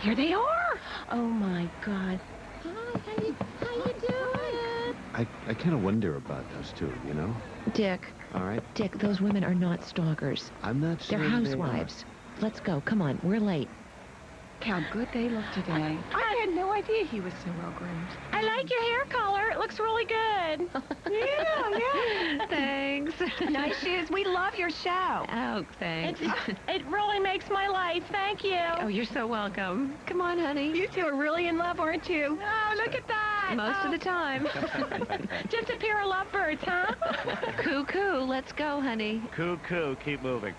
Here they are. Oh, my God. Hi, how you doing? I kind of wonder about those two, you know? Dick. All right. Dick, those women are not stalkers. I'm not They're saying housewives. Let's go. Come on. We're late. How good they look today. I had no idea he was so well-groomed. I like your hair color. It looks really good. Yeah. Thanks. Nice shoes. We love your show. Oh, thanks. It really makes my life. Thank you. Oh, you're so welcome. Come on, honey. You two are really in love, aren't you? Oh, look at that. Most of the time. Just a pair of lovebirds, huh? Cuckoo. Let's go, honey. Cuckoo, keep moving.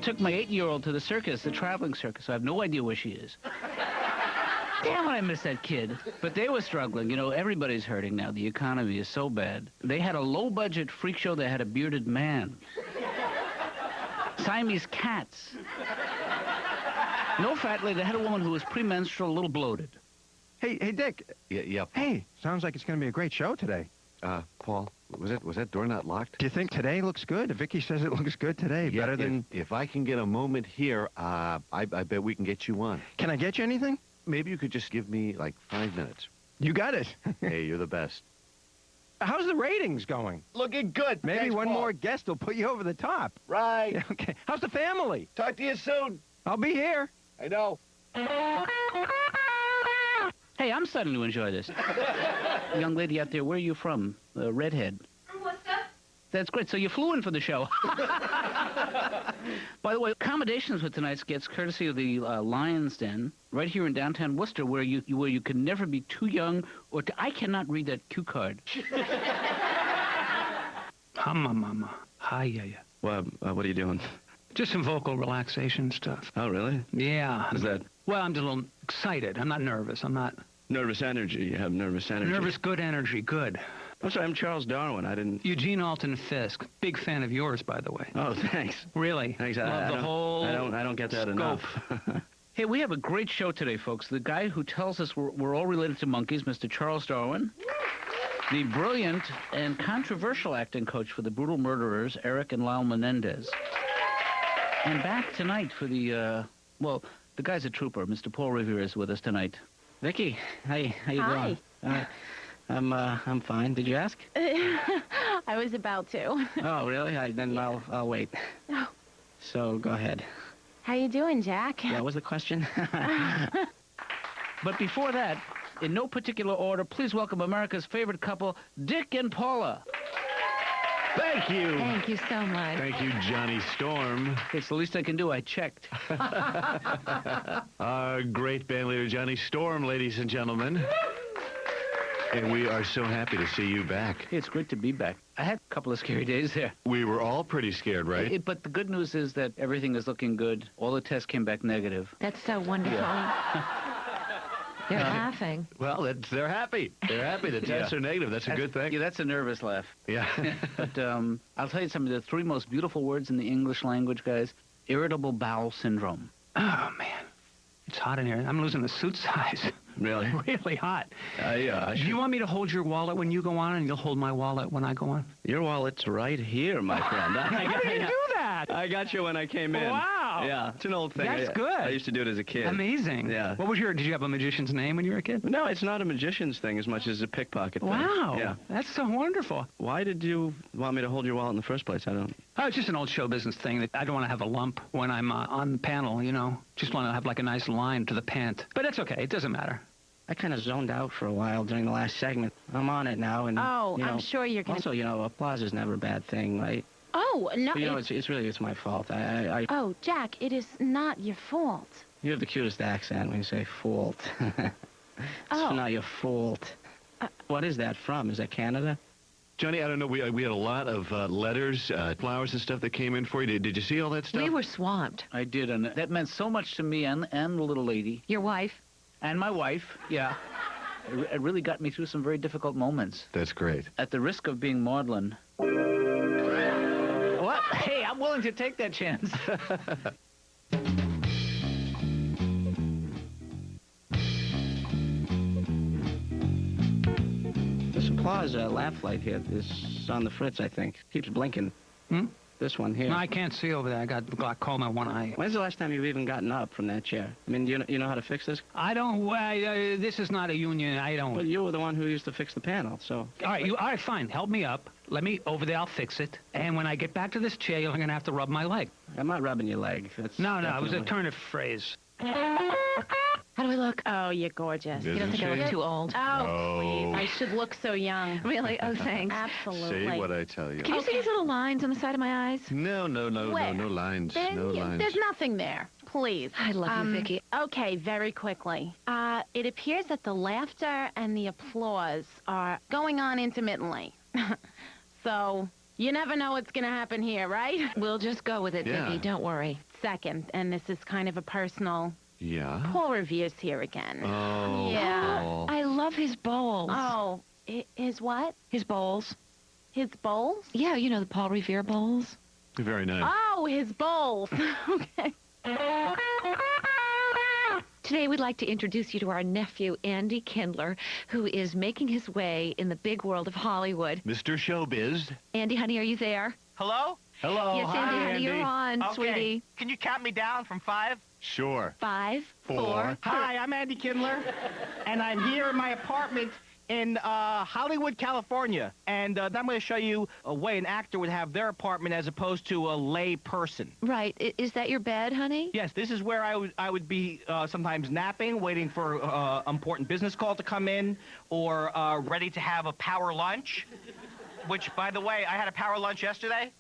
Took my 8-year-old to the circus, the traveling circus. I have no idea where she is. Damn it, I miss that kid. But they were struggling. You know, everybody's hurting now. The economy is so bad. They had a low-budget freak show that had a bearded man. Siamese cats. No fat lady. They had a woman who was premenstrual, a little bloated. Hey, Dick. Yep. Hey, sounds like it's going to be a great show today. Paul, was that door not locked? Do you think today looks good? Vicky says it looks good today. Yeah, Better than... If I can get a moment here, I bet we can get you on. Can I get you anything? Maybe you could just give me, like, 5 minutes. You got it. Hey, you're the best. How's the ratings going? Looking good. Maybe Thanks, one Paul. more guest will put you over the top. Right. Yeah, okay. How's the family? Talk to you soon. I'll be here. I know. Hey, I'm starting to enjoy this. Young lady out there, where are you from? Redhead. From Worcester. That's great. So you flew in for the show. By the way, accommodations for tonight's gets courtesy of the Lion's Den, right here in downtown Worcester, where you can never be too young or I cannot read that cue card. Mama. Hi, yeah. Well, what are you doing? Just some vocal relaxation stuff. Oh, really? Yeah. Is that Well, I'm just a little excited. I'm not nervous. I'm not... nervous energy? You have nervous energy. Nervous, good energy, good. I'm sorry, I'm Charles Darwin. I didn't... Eugene Alton Fisk. Big fan of yours, by the way. Oh, thanks. Really? Thanks. Love the whole I don't get that scope. enough. Hey, we have a great show today, folks. The guy who tells us we're all related to monkeys, Mr. Charles Darwin. The brilliant and controversial acting coach for the brutal murderers, Eric and Lyle Menendez. And back tonight for the, the guy's a trooper. Mr. Paul Revere is with us tonight. Vicky, how you Hi. doing? I'm fine. Did you ask? I was about to. Oh, really? Then I'll wait. Oh. So go ahead. How you doing, Jack? What was the question? But before that, in no particular order, please welcome America's favorite couple, Dick and Paula. Thank you. Thank you so much. Thank you, Johnny Storm. It's the least I can do. I checked. Our great band leader, Johnny Storm, ladies and gentlemen. And we are so happy to see you back. Hey, it's great to be back. I had a couple of scary days there. We were all pretty scared, right? But the good news is that everything is looking good. All the tests came back negative. That's so wonderful. They're laughing. Well, they're happy. They're happy. The tests are negative. That's a good thing. Yeah, that's a nervous laugh. Yeah. But I'll tell you something. The 3 most beautiful words in the English language, guys. Irritable bowel syndrome. Oh, man. It's hot in here. I'm losing the suit size. Really? Really hot. Yeah. Do you want me to hold your wallet when you go on, and you'll hold my wallet when I go on? Your wallet's right here, my friend. How did you do that? I got you when I came in. Wow. Yeah, it's an old thing. That's good. I used to do it as a kid. Amazing. Yeah. Did you have a magician's name when you were a kid? No, it's not a magician's thing as much as a pickpocket thing. Wow. Yeah. That's so wonderful. Why did you want me to hold your wallet in the first place? I don't... Oh, it's just an old show business thing that I don't want to have a lump when I'm on the panel, you know. Just want to have like a nice line to the pant. But that's okay. It doesn't matter. I kind of zoned out for a while during the last segment. I'm on it now, and Oh, I'm sure you're going to... Also, applause is never a bad thing, right? Oh, no. But, it's my fault. Oh, Jack, it is not your fault. You have the cutest accent when you say fault. It's not your fault. What is that from? Is that Canada? Johnny, I don't know. We had a lot of letters, flowers and stuff that came in for you. Did you see all that stuff? We were swamped. I did, and that meant so much to me and the little lady. Your wife? And my wife, yeah. It really got me through some very difficult moments. That's great. At the risk of being maudlin. What? Hey, I'm willing to take that chance. Claw's laugh light here is on the fritz, I think. Keeps blinking. Hmm? This one here. No, I can't see over there. I got glaucoma in one eye. When's the last time you've even gotten up from that chair? I mean, do you know how to fix this? I don't. This is not a union. I don't. Well, you were the one who used to fix the panel, so. All right, fine. Help me up. Let me over there. I'll fix it. And when I get back to this chair, you're going to have to rub my leg. I'm not rubbing your leg. That's No, it was a definitely- turn of phrase. How do I look? Oh, you're gorgeous. Isn't You don't think I she? look too old? Oh, please. Oh. I should look so young. Really? Oh, thanks. Absolutely. See what I tell you. Can you see these little lines on the side of my eyes? No Where? lines. There- No lines. There's nothing there. Please. I love you, Vicky. Okay, very quickly. It appears that the laughter and the applause are going on intermittently. So, you never know what's going to happen here, right? We'll just go with it, Yeah. Vicky. Don't worry. Second, and this is kind of a personal... Yeah? Paul Revere's here again. Oh, Yeah. Paul. I love his bowls. Oh, his what? His bowls. His bowls? Yeah, you know the Paul Revere bowls. Very nice. Oh, his bowls. Okay. Today, we'd like to introduce you to our nephew, Andy Kindler, who is making his way in the big world of Hollywood. Mr. Showbiz. Andy, honey, are you there? Hello? Hello. Yes, Andy, honey, you're on, sweetie. Can you count me down from 5? Sure. 5, 4. Hi, I'm Andy Kindler, and I'm here in my apartment in Hollywood, California. And I'm going to show you a way an actor would have their apartment as opposed to a lay person. Right. Is that your bed, honey? Yes, this is where I would be sometimes napping, waiting for important business call to come in, or ready to have a power lunch, which, by the way, I had a power lunch yesterday.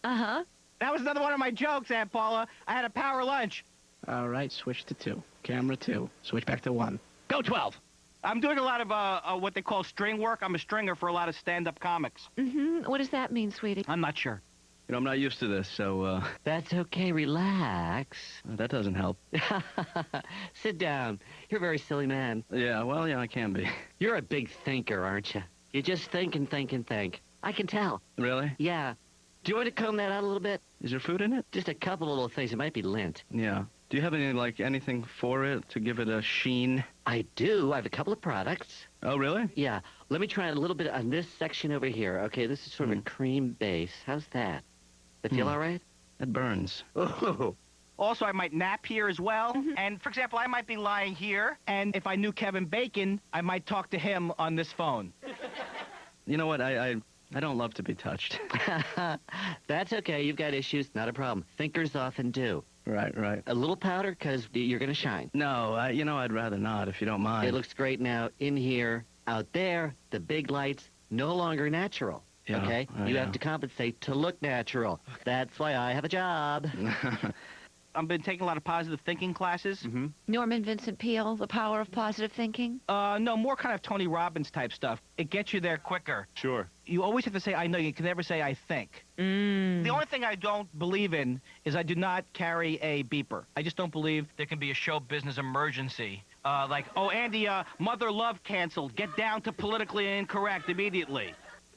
Uh-huh. That was another one of my jokes, Aunt Paula. I had a power lunch. All right, switch to 2. Camera 2. Switch back to 1. Go 12. I'm doing a lot of what they call string work. I'm a stringer for a lot of stand-up comics. Mm-hmm. What does that mean, sweetie? I'm not sure. You know, I'm not used to this, so, That's okay. Relax. that doesn't help. Sit down. You're a very silly man. Yeah, well, yeah, I can be. You're a big thinker, aren't you? You just think and think and think. I can tell. Really? Yeah. Do you want to comb that out a little bit? Is there food in it? Just a couple of little things. It might be lint. Yeah. Do you have anything for it to give it a sheen? I do. I have a couple of products. Oh, really? Yeah. Let me try it a little bit on this section over here. Okay, this is sort of a cream base. How's that? That feel all right? It burns. Oh. Also, I might nap here as well. Mm-hmm. And, for example, I might be lying here, and if I knew Kevin Bacon, I might talk to him on this phone. You know what? I don't love to be touched. That's okay. You've got issues. Not a problem. Thinkers often do. Right. A little powder, because you're going to shine. No, I'd rather not, if you don't mind. It looks great now in here. Out there, the big lights, no longer natural. Yeah, Okay? I You know. have to compensate to look natural. That's why I have a job. I've been taking a lot of positive thinking classes. Mm-hmm. Norman Vincent Peale, The Power of Positive Thinking? No, more kind of Tony Robbins type stuff. It gets you there quicker. Sure. You always have to say, I know. You can never say, I think. The only thing I don't believe in is I do not carry a beeper. I just don't believe there can be a show business emergency. Like, oh, Andy, Mother Love canceled. Get down to politically incorrect immediately.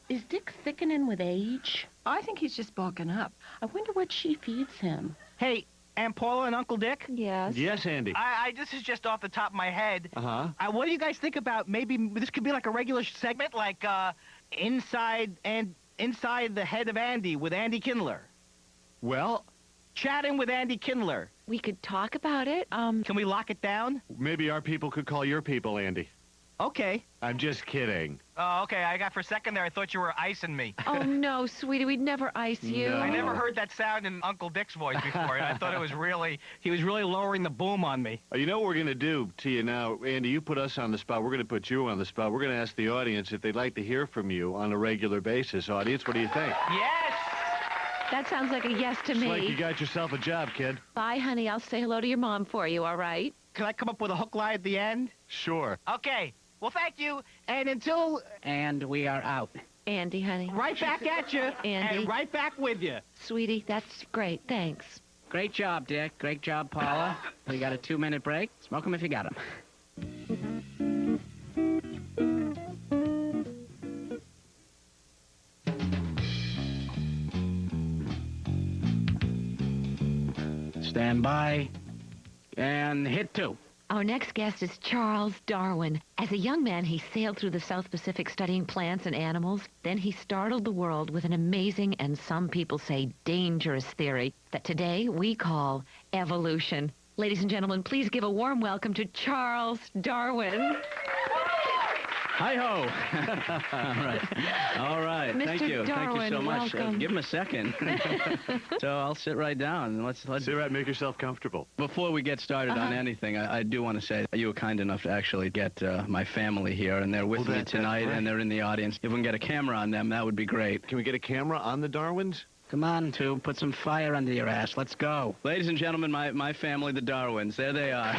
Is Dick thickening with age? I think he's just bulking up. I wonder what she feeds him. Hey, Aunt Paula and Uncle Dick? Yes. Yes, Andy. This is just off the top of my head. Uh-huh. What do you guys think about maybe this could be like a regular segment, like inside the head of Andy with Andy Kindler, Well, chatting with Andy Kindler. We could talk about it. Can we lock it down? maybe our people could call your people, Andy. Okay. I'm just kidding. Oh, okay. I got for a second there. I thought you were icing me. Oh, no, sweetie, we'd never ice you. No. I never heard that sound in Uncle Dick's voice before, and I thought he was really lowering the boom on me. You know what we're going to do to you now? Andy, you put us on the spot. We're going to put you on the spot. We're going to ask the audience if they'd like to hear from you on a regular basis. Audience, what do you think? Yes. That sounds like a yes to It's me. like you got yourself a job, kid. Bye, honey. I'll say hello to your mom for you, all right? Can I come up with a hook line at the end? Sure. Okay. Well, thank you. And until And we are out. Andy, honey. right back at you, Andy. and right back with you. Sweetie, that's great. Thanks. Great job, Dick. Great job, Paula. We got a 2-minute break. Smoke 'em if you got 'em. Stand by. And hit 2. Our next guest is Charles Darwin. As a young man, he sailed through the South Pacific studying plants and animals. Then he startled the world with an amazing and some people say dangerous theory that today we call evolution. Ladies and gentlemen, please give a warm welcome to Charles Darwin. Hi-ho. All right. Mr. Thank you. Thank you so Darwin, much. welcome. Give him a second. So I'll sit right down and let's Sit right, make yourself comfortable. Before we get started on anything, I do want to say that you were kind enough to actually get my family here, and they're with me tonight, and they're in the audience. If we can get a camera on them, that would be great. Can we get a camera on the Darwins? Come on, Tube. Put some fire under your ass. Let's go. Ladies and gentlemen, my family, the Darwins. There they are.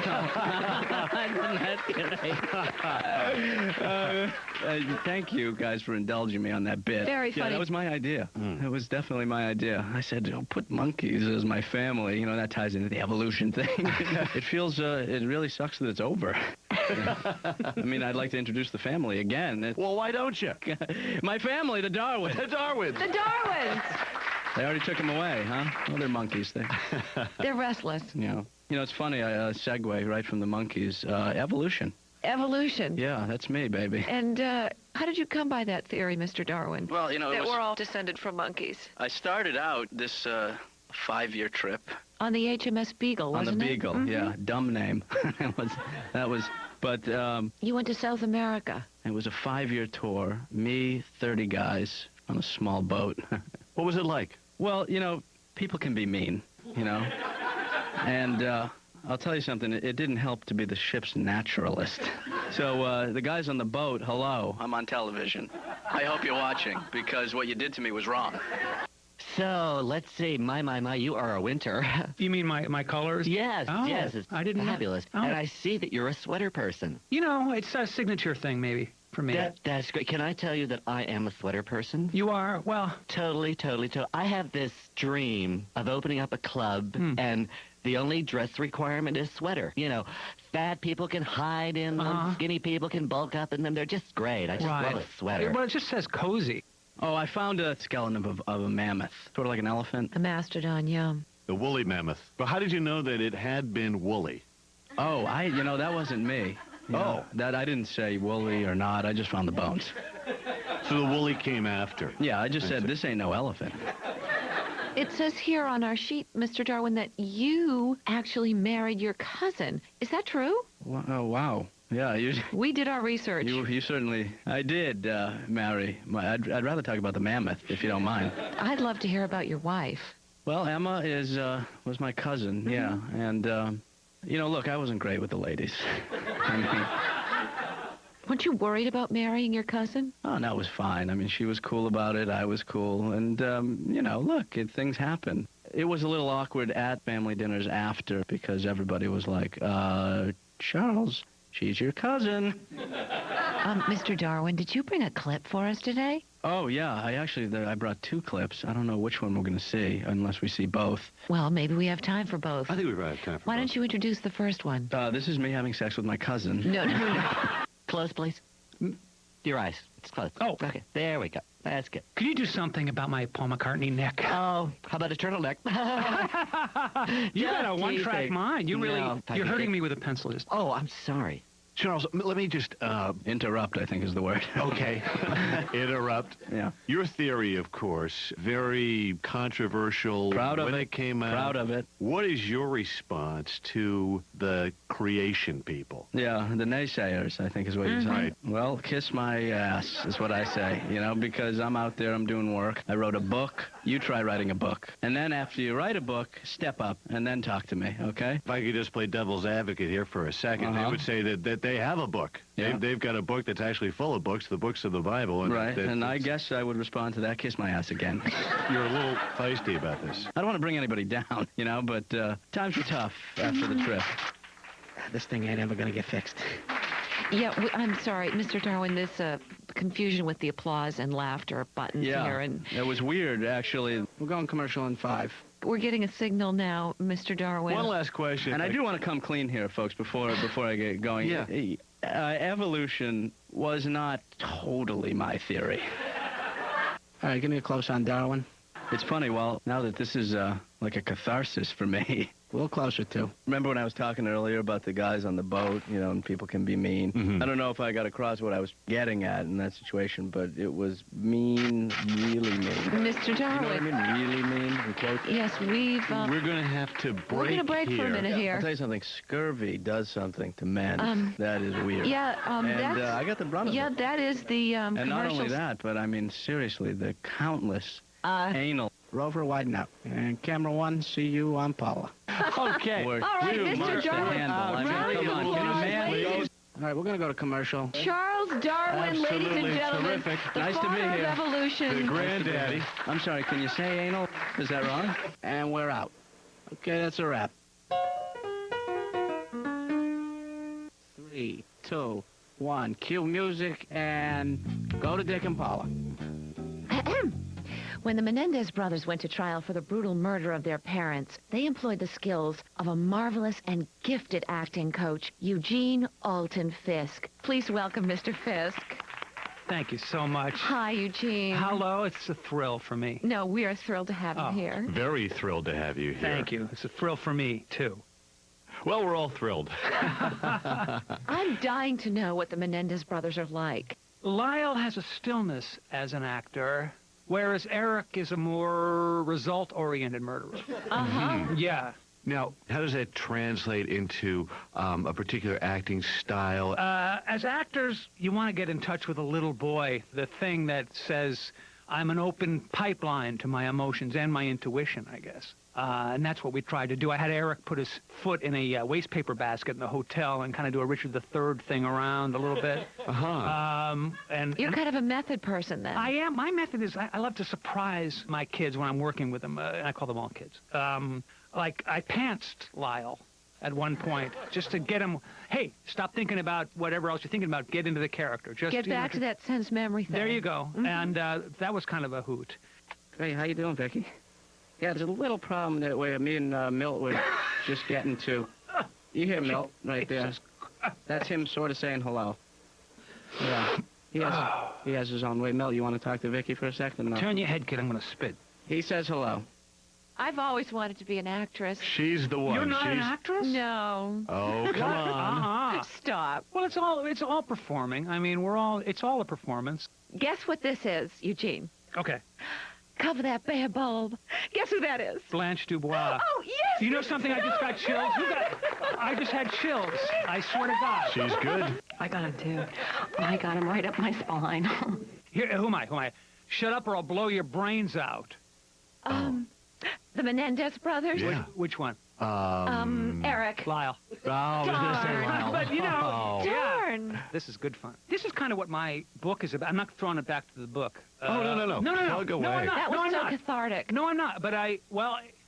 Thank you guys for indulging me on that bit. Very funny. Yeah, that was my idea. It was definitely my idea. I said, put monkeys as my family. You know, that ties into the evolution thing. It feels, it really sucks that it's over. I mean, I'd like to introduce the family again. Well, why don't you? My family, the Darwins. The Darwins. The Darwins. They already took them away, huh? Well, they're monkeys. They're restless. You know, it's funny. I segue right from the monkeys. Evolution. Evolution. Yeah, that's me, baby. And how did you come by that theory, Mr. Darwin? Well, you know, that we're all descended from monkeys. I started out this 5-year trip On the HMS Beagle, wasn't it? on the Beagle. Yeah, dumb name. But You went to South America. it was a 5-year tour. Me, 30 guys on a small boat. What was it like? Well, you know, people can be mean, you know. And I'll tell you something. It didn't help to be the ship's naturalist. So the guys on the boat, hello, I'm on television. I hope you're watching, because what you did to me was wrong. So, let's see. My, you are a winter. You mean my colors? Yes, Oh, yes. It's I didn't know. fabulous. Oh. And I see that you're a sweater person. You know, it's a signature thing, maybe, for me. That's great. Can I tell you that I am a sweater person? You are? Well, Totally. I have this dream of opening up a club, and the only dress requirement is sweater. You know, fat people can hide in them, skinny people can bulk up in them. They're just great. I just love a sweater. Well, it just says cozy. Oh, I found a skeleton of a mammoth, sort of like an elephant. A mastodon, yeah. The woolly mammoth. But how did you know that it had been woolly? Oh, you know, that wasn't me. You know, that I didn't say woolly or not. I just found the bones. So the woolly came after. Yeah, I just said, this ain't no elephant. It says here on our sheet, Mr. Darwin, that you actually married your cousin. Is that true? Oh, wow. Yeah, We did our research. you certainly... I did marry... I'd rather talk about the mammoth, if you don't mind. I'd love to hear about your wife. Well, Emma was my cousin, yeah. And, you know, look, I wasn't great with the ladies. I mean... Weren't you worried about marrying your cousin? Oh, no, it was fine. I mean, she was cool about it. I was cool. And, you know, look, things happen. It was a little awkward at family dinners after because everybody was like, Charles, she's your cousin. Mr. Darwin, did you bring a clip for us today? Oh, yeah. I brought 2 clips. I don't know which one we're going to see unless we see both. Well, maybe we have time for both. I think we might have time for Why don't you introduce the first one? This is me having sex with my cousin. No. Close, please. Your eyes. It's close. Oh. Okay, there we go. That's good. Could you do something about my Paul McCartney neck? Oh, how about a turtleneck? You got a one-track teasing. mind. You're No, hurting me with a pencil. Just. Oh, I'm sorry. Charles, let me just... Interrupt, I think is the word. Okay. Interrupt. Yeah. Your theory, of course, very controversial. Proud of when it. it came out. Proud of it. What is your response to the creation people? Yeah, the naysayers, I think is what you're saying. Right. Well, kiss my ass is what I say, you know, because I'm out there, I'm doing work. I wrote a book. You try writing a book. And then after you write a book, step up and then talk to me, okay? If I could just play devil's advocate here for a second, they would say that they have a book. Yeah. They've got a book that's actually full of books, the books of the Bible. And Right, and I guess I would respond to that, kiss my ass again. You're a little feisty about this. I don't want to bring anybody down, you know, but times were tough after the trip. This thing ain't ever going to get fixed. Yeah, I'm sorry, Mr. Darwin, this confusion with the applause and laughter buttons here. And it was weird, actually. We're going commercial in 5. we're getting a signal now, Mr. Darwin. One last question. And I do want to come clean here, folks, before I get going. Yeah. Evolution was not totally my theory. All right, give me a close on Darwin. It's funny, well, now that this is like a catharsis for me, A little closer, too. Remember when I was talking earlier about the guys on the boat, you know, and people can be mean? Mhm. I don't know if I got across what I was getting at in that situation, but it was mean, really mean. Mr. You know what I Darwin. mean? Really mean, in quotes. Yes, we've... We're going to have to break we're going to break here. for a minute I'll here. tell you something. Scurvy does something to men. That is weird. Yeah, And that's... I got the brunt of yeah, it. that is the And not commercials. only that, but I mean, seriously, the countless anal. Rover, widen out. And camera one, see you on Paula. Okay. Or All right, two, Mr. mark the Darwin. handle. I mean, round come of on. Can a applause, man ladies. go? All right, we're going to go to commercial. Charles Darwin, ladies Absolutely and gentlemen. terrific. The Nice to be father of here. evolution. The granddaddy. I'm sorry, can you say anal? Is that wrong? And we're out. Okay, that's a wrap. 3, 2, 1. Cue music and go to Dick and Paula. When the Menendez brothers went to trial for the brutal murder of their parents, they employed the skills of a marvelous and gifted acting coach, Eugene Alton Fisk. Please welcome Mr. Fisk. Thank you so much. Hi, Eugene. Hello, it's a thrill for me. No, we are thrilled to have Oh. him here. Very thrilled to have you here. Thank you. It's a thrill for me, too. Well, we're all thrilled. I'm dying to know what the Menendez brothers are like. Lyle has a stillness as an actor, whereas Eric is a more result-oriented murderer. Uh-huh. Yeah. Now, how does that translate into a particular acting style? As actors, you want to get in touch with a little boy, the thing that says, I'm an open pipeline to my emotions and my intuition, I guess. And that's what we tried to do. I had Eric put his foot in a waste paper basket in the hotel and kind of do a Richard III thing around a little bit. You're kind of a method person, then. I am. My method is I love to surprise my kids when I'm working with them, and I call them all kids. Like I pantsed Lyle at one point just to get him, hey, stop thinking about whatever else you're thinking about. Get into the character. Just Get back to that sense memory thing. There you go. And that was kind of a hoot. Hey, how you doing, Vicky? Yeah, there's a little problem that where me and Milt were just getting to. You hear Milt right there? That's him sort of saying hello. Yeah. He has his own way. Milt, you want to talk to Vicky for a second? No. Turn your head, kid. I'm going to spit. He says hello. I've always wanted to be an actress. She's the one. You're not an She's... actress? No. Oh, come on. Stop. Well, it's all performing. I mean, it's all a performance. Guess what this is, Eugene? Okay. Cover that bare bulb. Guess who that is? Blanche Dubois. Oh, yes! You know something? I just got chills. I just had chills. I swear to God. She's good. I got him, too. I got him right up my spine. Here, who am I? Shut up or I'll blow your brains out. The Menendez brothers? Yeah. Which one? Eric. Lyle. Oh, I was going to say Darn. Lyle. But, you know, Darn. this is good fun. This is kind of what my book is about. I'm not throwing it back to the book. Oh, no. No. Plug away. No, I'm not. That was no, I'm so not. cathartic. No, I'm not. But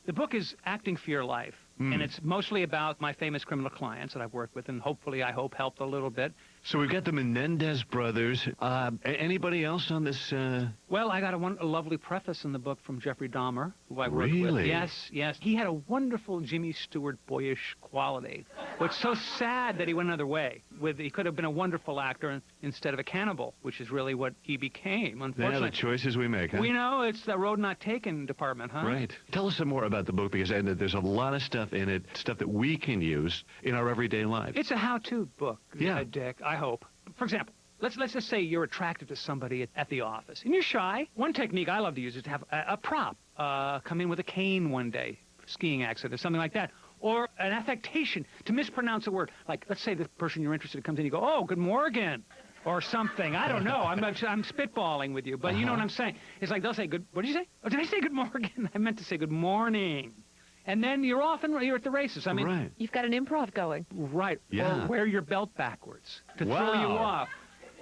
the book is Acting for Your Life. And it's mostly about my famous criminal clients that I've worked with and hopefully, I hope, helped a little bit. So we've got the Menendez brothers. Anybody else on this? Well, I got a lovely preface in the book from Jeffrey Dahmer, who I worked with. Really? Yes. He had a wonderful Jimmy Stewart boyish quality. It's so sad that he went another way. He could have been a wonderful actor instead of a cannibal, which is really what he became, unfortunately. Yeah, the choices we make, huh? We know it's the road not taken department, huh? Right. Tell us some more about the book, because there's a lot of stuff in it, stuff that we can use in our everyday lives. It's a how-to book, Yeah. Dick, I hope. For example, let's just say you're attracted to somebody at the office, and you're shy. One technique I love to use is to have a prop come in with a cane one day, skiing accident, or something like that. Or an affectation to mispronounce a word. Like, let's say the person you're interested in comes in, you go, oh, good morning, or something. I don't know. I'm spitballing with you, but you know what I'm saying. It's like they'll say, what did you say? Oh, did I say good morning? I meant to say good morning. And then you're off and you're at the races. I mean, right. You've got an improv going. Right. Yeah. Or wear your belt backwards to throw you Wow. off.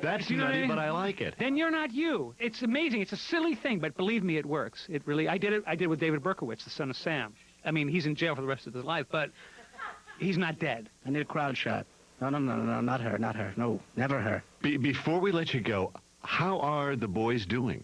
That's You know what I nutty, mean? but I like it. Then you're not you. It's amazing. It's a silly thing, but believe me, it works. It really. I did it with David Berkowitz, the son of Sam. I mean, he's in jail for the rest of his life, but he's not dead. I need a crowd shot. No, not her. No, never her. Before we let you go, how are the boys doing?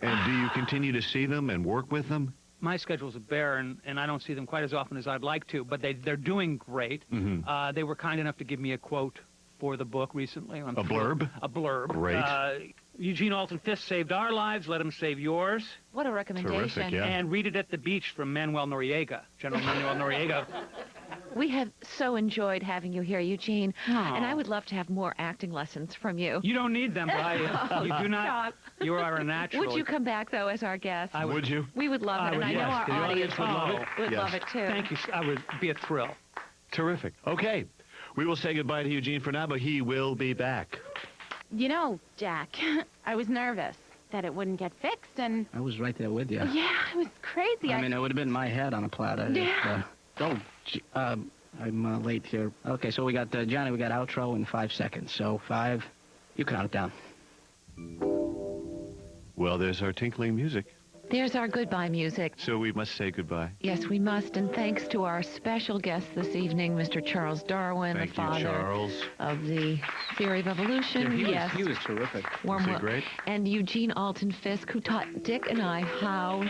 And do you continue to see them and work with them? My schedule's a bear, and I don't see them quite as often as I'd like to, but they're doing great. Mm-hmm. They were kind enough to give me a quote for the book recently. A blurb? A blurb. Great. Eugene Alton Fisk saved our lives. Let him save yours. What a recommendation. Terrific, yeah. And Read It at the Beach from Manuel Noriega, General Manuel Noriega. We have so enjoyed having you here, Eugene. Aw. And I would love to have more acting lessons from you. You don't need them, but you do not. You are a natural. Would you come back, though, as our guest? Would you? We would love it, I and would, I know yes. our The audience audience would love it. would Yes. love it, too. Thank you. I would be a thrill. Terrific. Okay. We will say goodbye to Eugene for now, but he will be back. You know, Jack, I was nervous that it wouldn't get fixed, and I was right there with you. yeah, it was crazy. I mean, it would have been my head on a platter. Yeah. I'm late here. Okay, so we got, Johnny, we got outro in 5 seconds. So 5, you count it down. Well, there's our tinkling music. There's our goodbye music. So we must say goodbye. Yes, we must, and thanks to our special guest this evening, Mr. Charles Darwin, Thank the you, father Charles. of the theory of evolution. Yeah, he was terrific. Warm Was he wel- great? And Eugene Alton Fisk, who taught Dick and I how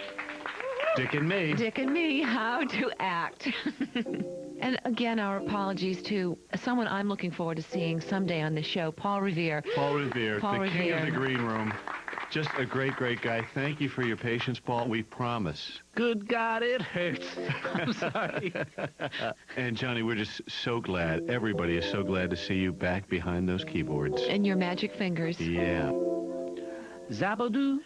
Dick and me. how to act. And again, our apologies to someone I'm looking forward to seeing someday on the show, Paul Revere. Paul Revere, Paul the king of Revere. the green room. Just a great, great guy. Thank you for your patience, Paul. We promise. Good God, it hurts. I'm sorry. And Johnny, we're just so glad. Everybody is so glad to see you back behind those keyboards. And your magic fingers. Yeah. Zabadoo.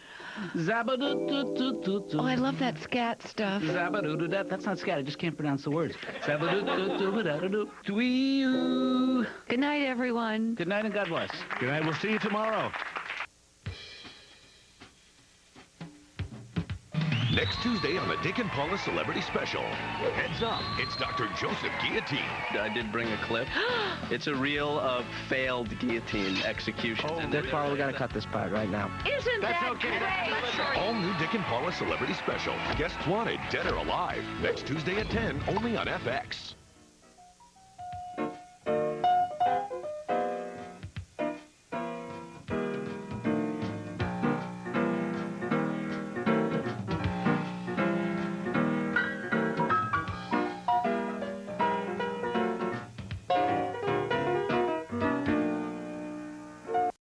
Zabadoo. Oh, I love that scat stuff. Zabadoo. That's not scat. I just can't pronounce the words. Zabadoo. Tweet. Good night, everyone. Good night and God bless. Good night. We'll see you tomorrow. Next Tuesday on the Dick and Paula Celebrity Special. Heads up, it's Dr. Joseph Guillotine. I did bring a clip. It's a reel of failed guillotine executions. Dick, Paula, we got to cut this part right now. Isn't that great? All new Dick and Paula Celebrity Special. Guests wanted, dead or alive. Next Tuesday at 10, only on FX.